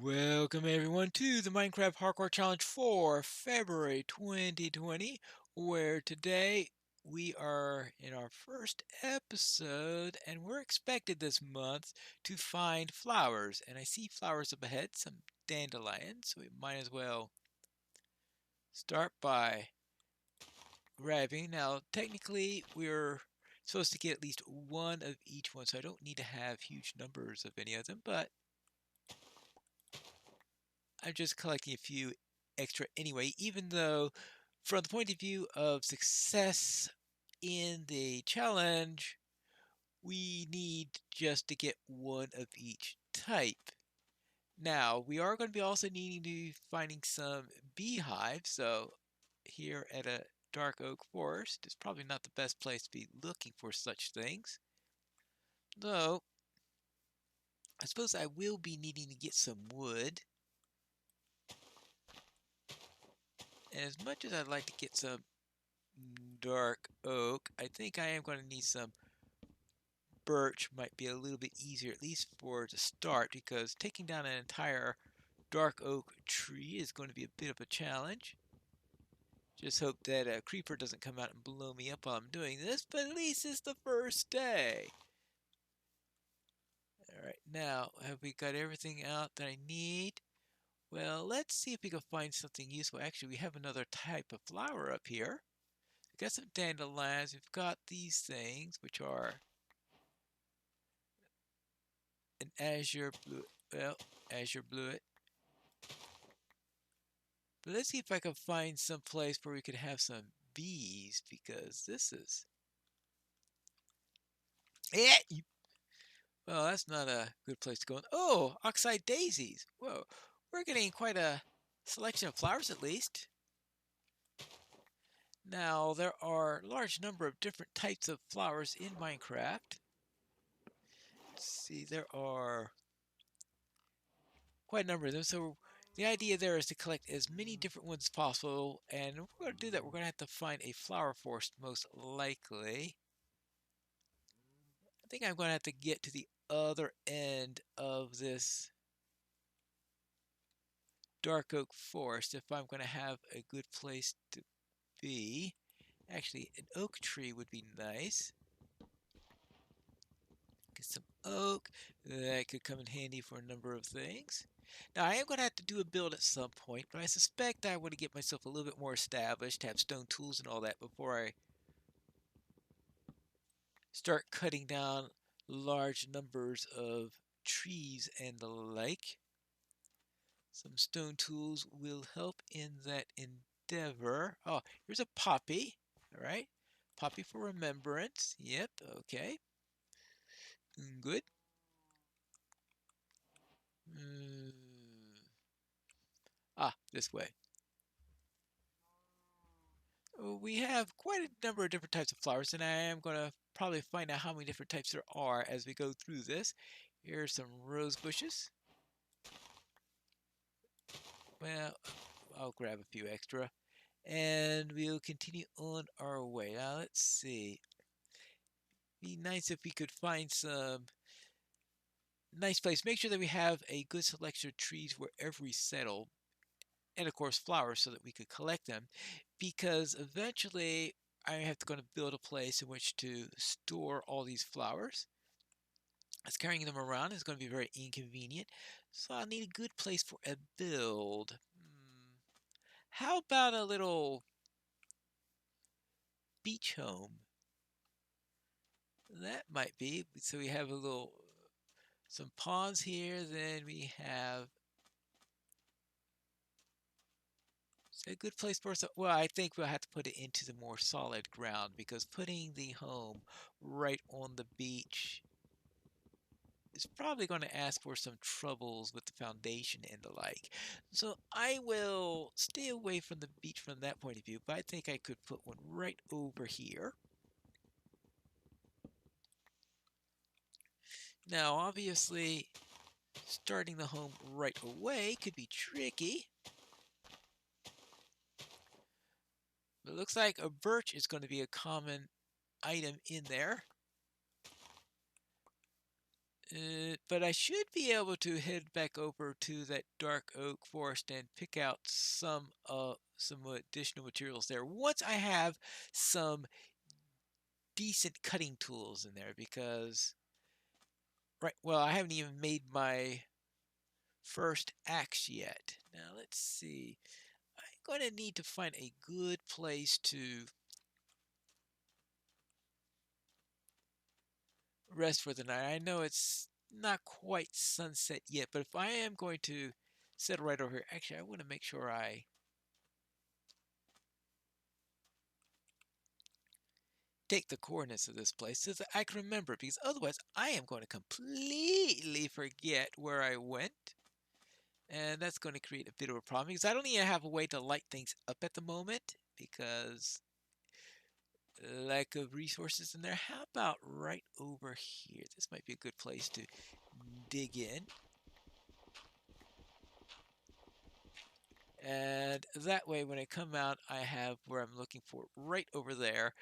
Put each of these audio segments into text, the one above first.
Welcome everyone to the Minecraft Hardcore Challenge for February 2020, where today we are in our first episode and we're expected this month to find flowers. And I see flowers up ahead, some dandelions, so we might as well start by grabbing. Now, technically, we're supposed to get at least one of each one, so I don't need to have huge numbers of any of them, but I'm just collecting a few extra anyway, even though from the point of view of success in the challenge, we need just to get one of each type. Now, we are going to be also needing to finding some beehives, so here at a dark oak forest is probably not the best place to be looking for such things. Though, I suppose I will be needing to get some wood. And as much as I'd like to get some dark oak, I think I am going to need some birch. Might be a little bit easier, at least for the start, because taking down an entire dark oak tree is going to be a bit of a challenge. Just hope that a creeper doesn't come out and blow me up while I'm doing this, but at least it's the first day. Alright, now, have we got everything out that I need? Well, let's see if we can find something useful. Actually, we have another type of flower up here. We've got some dandelions. We've got these things, which are an azure blue. Well, azure bluet. But let's see if I can find some place where we could have some bees, because this is... Yeah, well, that's not a good place to go. Oh, oxide daisies. Whoa, we're getting quite a selection of flowers at least. Now, there are a large number of different types of flowers in Minecraft. Let's see, there are quite a number of them. So the idea there is to collect as many different ones as possible. And if we're going to do that, we're going to have to find a flower forest most likely. I think I'm going to have to get to the other end of this dark oak forest if I'm going to have a good place to be. Actually, an oak tree would be nice. Get some oak. That could come in handy for a number of things. Now, I am going to have to do a build at some point, but I suspect I want to get myself a little bit more established, have stone tools and all that before I start cutting down large numbers of trees and the like. Some stone tools will help in that endeavor. Oh, here's a poppy. All right. Poppy for remembrance. Yep. Okay. Good. Mm. This way. We have quite a number of different types of flowers, and I am going to probably find out how many different types there are as we go through this. Here's some rose bushes. Well, I'll grab a few extra. And we'll continue on our way. Now, let's see. Be nice if we could find some nice place. Make sure that we have a good selection of trees wherever we settle. And of course, flowers so that we could collect them. Because eventually, I have to go to build a place in which to store all these flowers. As carrying them around is going to be very inconvenient. So I'll need a good place for a build. How about a little beach home? That might be. So we have a little, some ponds here. Then we have a good place for us. Well, I think we'll have to put it into the more solid ground because putting the home right on the beach is probably going to ask for some troubles with the foundation and the like. So I will stay away from the beach from that point of view, but I think I could put one right over here. Now, obviously, starting the home right away could be tricky. But it looks like a birch is going to be a common item in there. But I should be able to head back over to that dark oak forest and pick out some additional materials there once I have some decent cutting tools in there because right, well, I haven't even made my first axe yet. Now let's see. I'm going to need to find a good place to rest for the night. I know it's not quite sunset yet, but if I am going to settle right over here, actually, I want to make sure I take the coordinates of this place so that I can remember it, because otherwise I am going to completely forget where I went. And that's going to create a bit of a problem because I don't even have a way to light things up at the moment because lack of resources in there. How about right over here? This might be a good place to dig in. And that way, when I come out, I have where I'm looking for right over there.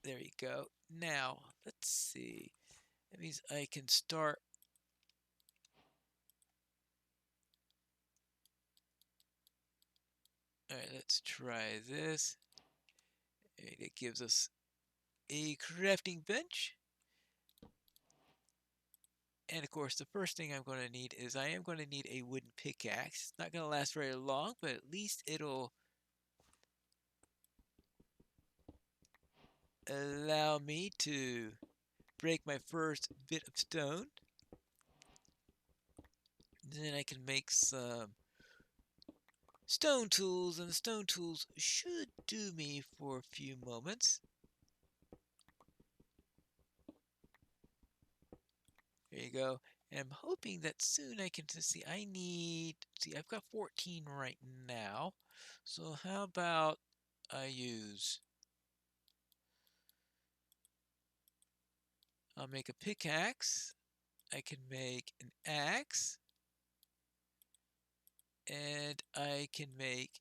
There you go. Now, let's see. That means I can start. All right, let's try this. It gives us a crafting bench. And of course, the first thing I'm going to need is I am going to need a wooden pickaxe. It's not going to last very long, but at least it'll allow me to break my first bit of stone. Then I can make some stone tools, and the stone tools should do me for a few moments. There you go. And I'm hoping that soon I can see. See, I've got 14 right now. So how about I use, I'll make a pickaxe. I can make an axe. And I can make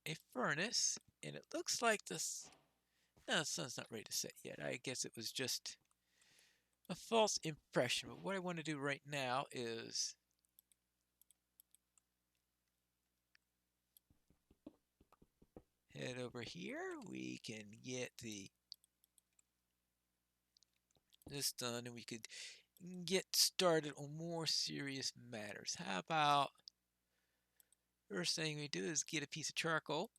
a furnace. And it looks like this. No, the sun's not ready to set yet. I guess it was just a false impression. But what I want to do right now is head over here. We can get this done, and we could get started on more serious matters. How about first thing we do is get a piece of charcoal.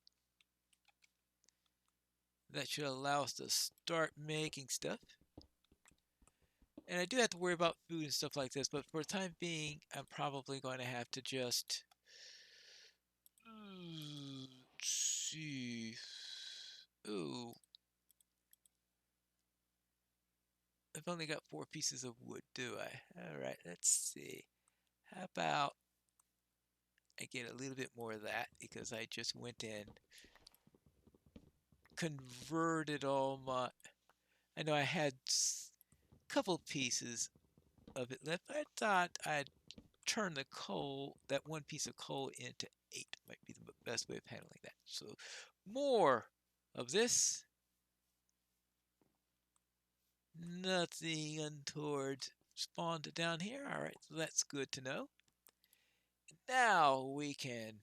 That should allow us to start making stuff. And I do have to worry about food and stuff like this, but for the time being, I'm probably going to have to just let's see. Ooh, I've only got 4 pieces of wood, do I? All right, let's see. How about I get a little bit more of that because I just went and converted all my. I know I had a couple pieces of it left. I thought I'd turn the coal, that 1 piece of coal, into 8. Might be the best way of handling that. So more of this. Nothing untoward spawned down here. All right, so that's good to know. Now we can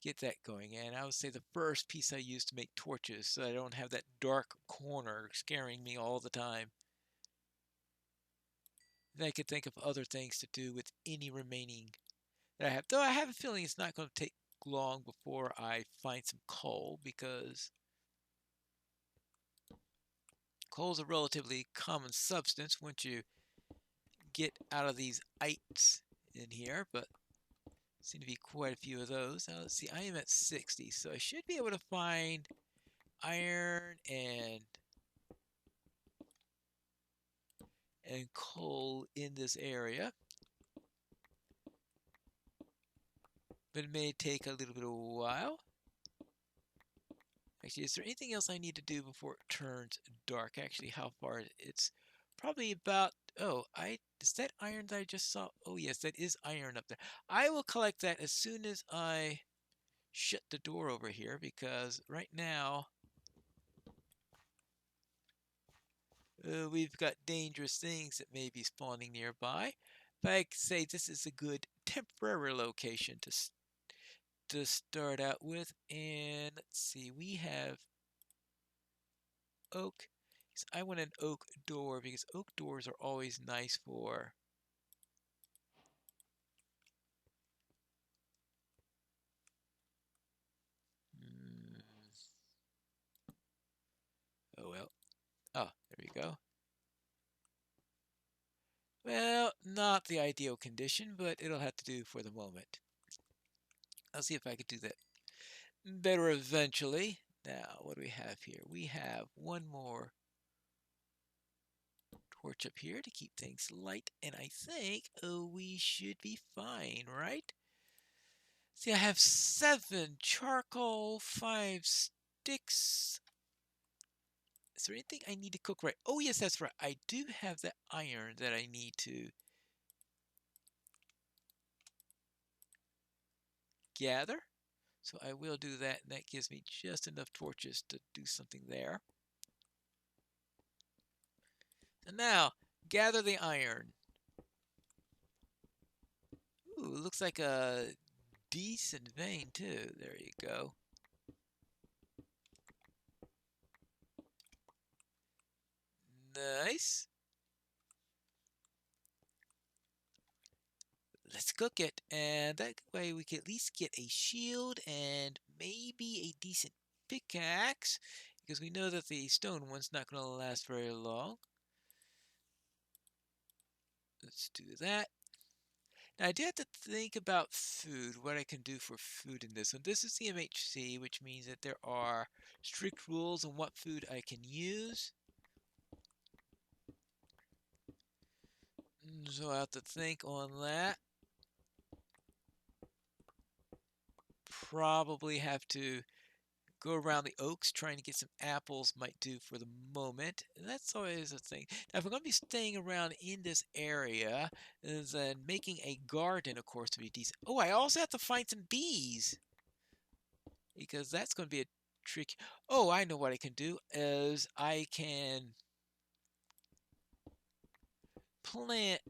get that going. And I would say the first piece I use to make torches so I don't have that dark corner scaring me all the time. Then I could think of other things to do with any remaining that I have. Though I have a feeling it's not going to take long before I find some coal because coal is a relatively common substance once you get out of these ites in here, but seem to be quite a few of those. Now let's see, I am at 60, so I should be able to find iron and coal in this area. But it may take a little bit of a while. Actually, is there anything else I need to do before it turns dark? Actually, how far? It's probably about, oh, is that iron that I just saw? Oh, yes, that is iron up there. I will collect that as soon as I shut the door over here because right now We've got dangerous things that may be spawning nearby. But I could say this is a good temporary location to start out with. And let's see, we have oak. So I want an oak door because oak doors are always nice for. Mm, oh well. Oh, there we go. Well, not the ideal condition, but it'll have to do for the moment. I'll see if I can do that better eventually. Now, what do we have here? We have one more torch up here to keep things light, and I think we should be fine, right? See, I have 7 charcoal, 5 sticks. Is there anything I need to cook right? Oh, yes, that's right. I do have the iron that I need to gather. So I will do that, and that gives me just enough torches to do something there. And now, gather the iron. Ooh, looks like a decent vein, too. There you go. Nice. Let's cook it, and that way we can at least get a shield and maybe a decent pickaxe, because we know that the stone one's not going to last very long. Let's do that. Now I do have to think about food, what I can do for food in this one. This is the MHC, which means that there are strict rules on what food I can use. So I have to think on that. Probably have to go around the oaks trying to get some apples might do for the moment. And that's always a thing. Now, if we're going to be staying around in this area, then making a garden, of course, would be decent. Oh, I also have to find some bees because that's going to be a trick. Oh, I know what I can do is I can plant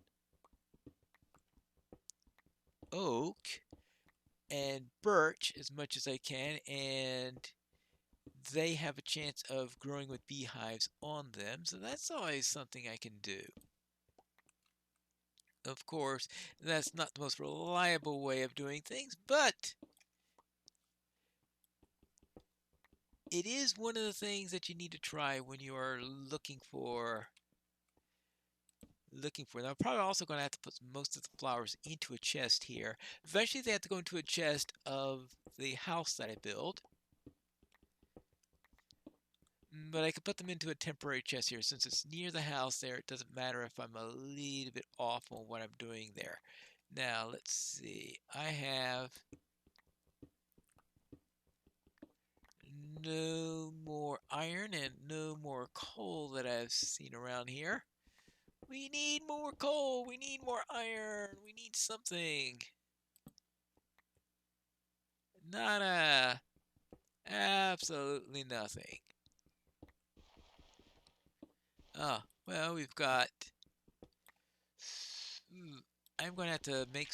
oak and birch as much as I can, and they have a chance of growing with beehives on them. So that's always something I can do. Of course, that's not the most reliable way of doing things, but it is one of the things that you need to try when you are looking for them. I'm probably also going to have to put most of the flowers into a chest here. Eventually they have to go into a chest of the house that I build. But I could put them into a temporary chest here. Since it's near the house there, it doesn't matter if I'm a little bit off on what I'm doing there. Now, let's see. I have no more iron and no more coal that I've seen around here. We need more coal. We need more iron. We need something. Nada. Absolutely nothing. Ah, well, we've got. I'm going to have to make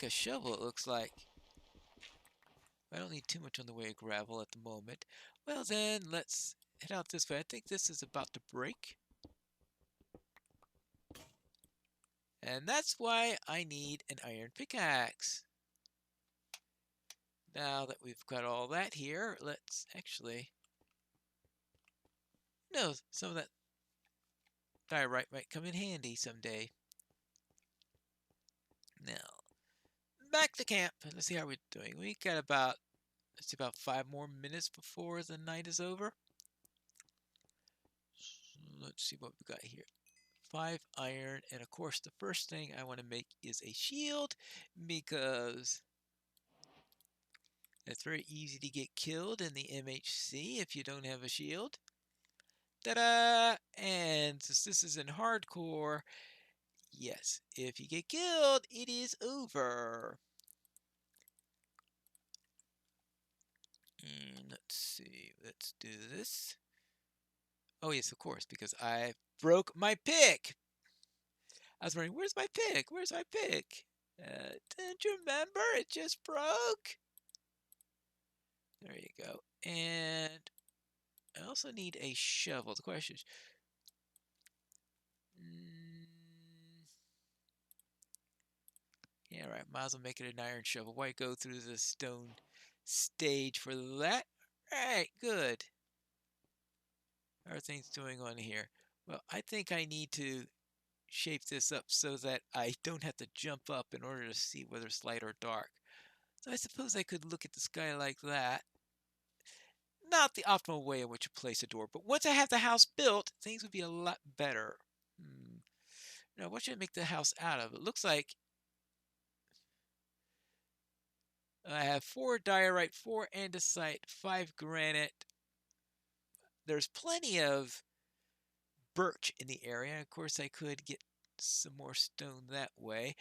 a shovel, it looks like. I don't need too much on the way of gravel at the moment. Well then, let's head out this way. I think this is about to break. And that's why I need an iron pickaxe. Now that we've got all that here, let's actually... No, some of that diorite might come in handy someday. Now, back to camp. Let's see how we're doing. We got about, let's see, about 5 more minutes before the night is over. So let's see what we got here. 5 iron, and of course the first thing I want to make is a shield, because it's very easy to get killed in the MHC if you don't have a shield. Ta-da! And since this is in hardcore, yes, if you get killed, it is over. And let's see, let's do this. Oh, yes, of course, because I broke my pick. I was wondering, where's my pick? Where's my pick? Didn't you remember? It just broke. There you go. And I also need a shovel. The question is, mm, yeah, right. Might as well make it an iron shovel. Why go through the stone stage for that? Alright, good. How are things doing on here? Well, I think I need to shape this up so that I don't have to jump up in order to see whether it's light or dark. So I suppose I could look at the sky like that. Not the optimal way in which to place a door, but once I have the house built, things would be a lot better. Now, what should I make the house out of? It looks like I have 4 diorite, 4 andesite, 5 granite. There's plenty of birch in the area. Of course, I could get some more stone that way.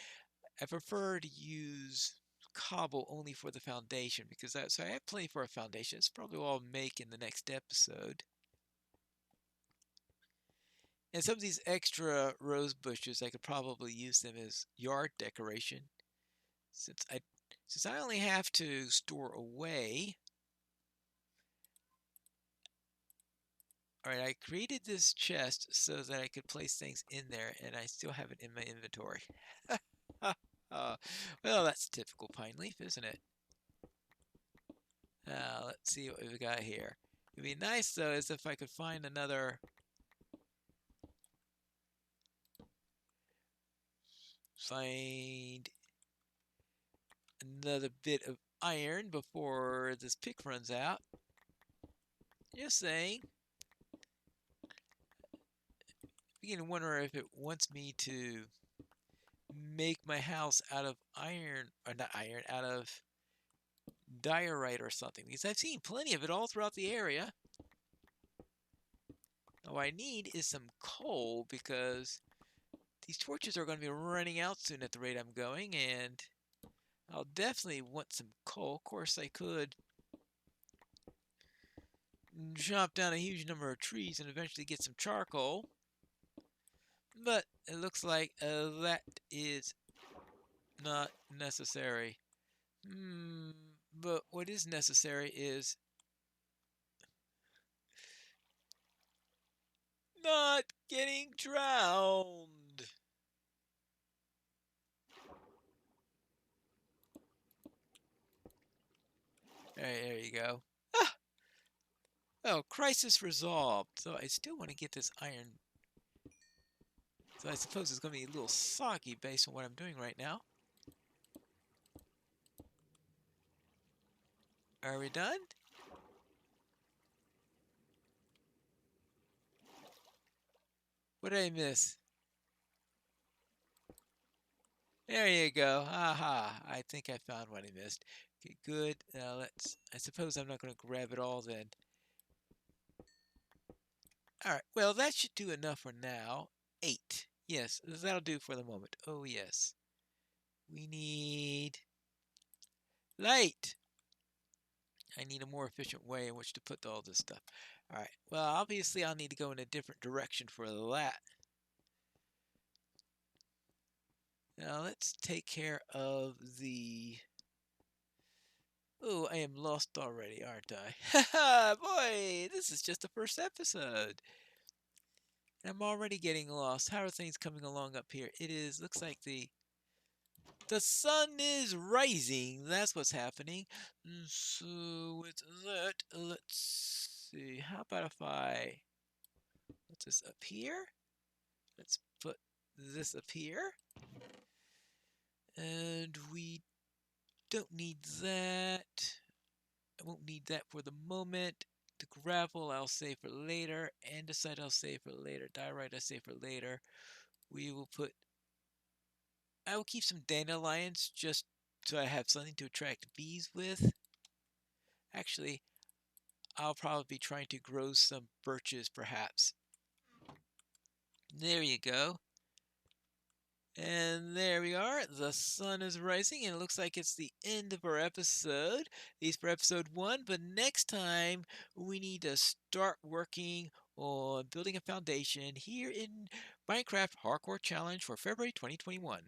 I prefer to use cobble only for the foundation because so I have plenty for a foundation. It's probably what I'll make in the next episode. And some of these extra rose bushes, I could probably use them as yard decoration since I only have to store away. All right, I created this chest so that I could place things in there, and I still have it in my inventory. Well, that's typical Pineleaf, isn't it? Now, let's see what we've got here. It'd be nice, though, is if I could find another bit of iron before this pick runs out. Just saying. I begin to wonder if it wants me to make my house out of iron, or not iron, out of diorite or something, because I've seen plenty of it all throughout the area. Now, what I need is some coal because these torches are going to be running out soon at the rate I'm going, and I'll definitely want some coal. Of course, I could chop down a huge number of trees and eventually get some charcoal, but it looks like that is not necessary. But what is necessary is not getting drowned. There you go. Ah! Oh, crisis resolved. So I still want to get this iron. So I suppose it's going to be a little soggy based on what I'm doing right now. Are we done? What did I miss? There you go. Aha. I think I found what I missed. Okay, good. Now I suppose I'm not going to grab it all then. Alright, well, that should do enough for now. 8. Yes, that'll do for the moment. Oh, yes. We need light. I need a more efficient way in which to put all this stuff. Alright, well, obviously I'll need to go in a different direction for that. Now let's take care of the... Oh, I am lost already, aren't I? Haha, boy, this is just the first episode. I'm already getting lost. How are things coming along up here? Looks like the sun is rising. That's what's happening. So with that, let's see. How about if I put this up here? Let's put this up here. And we don't need that. I won't need that for the moment. The gravel I'll save for later. Andesite I'll save for later. Diorite I'll save for later. I will keep some dandelions just so I have something to attract bees with. Actually, I'll probably be trying to grow some birches perhaps. There you go. And there we are. The sun is rising, and it looks like it's the end of our episode. At least for episode 1. But next time, we need to start working on building a foundation here in Minecraft Hardcore Challenge for February 2021.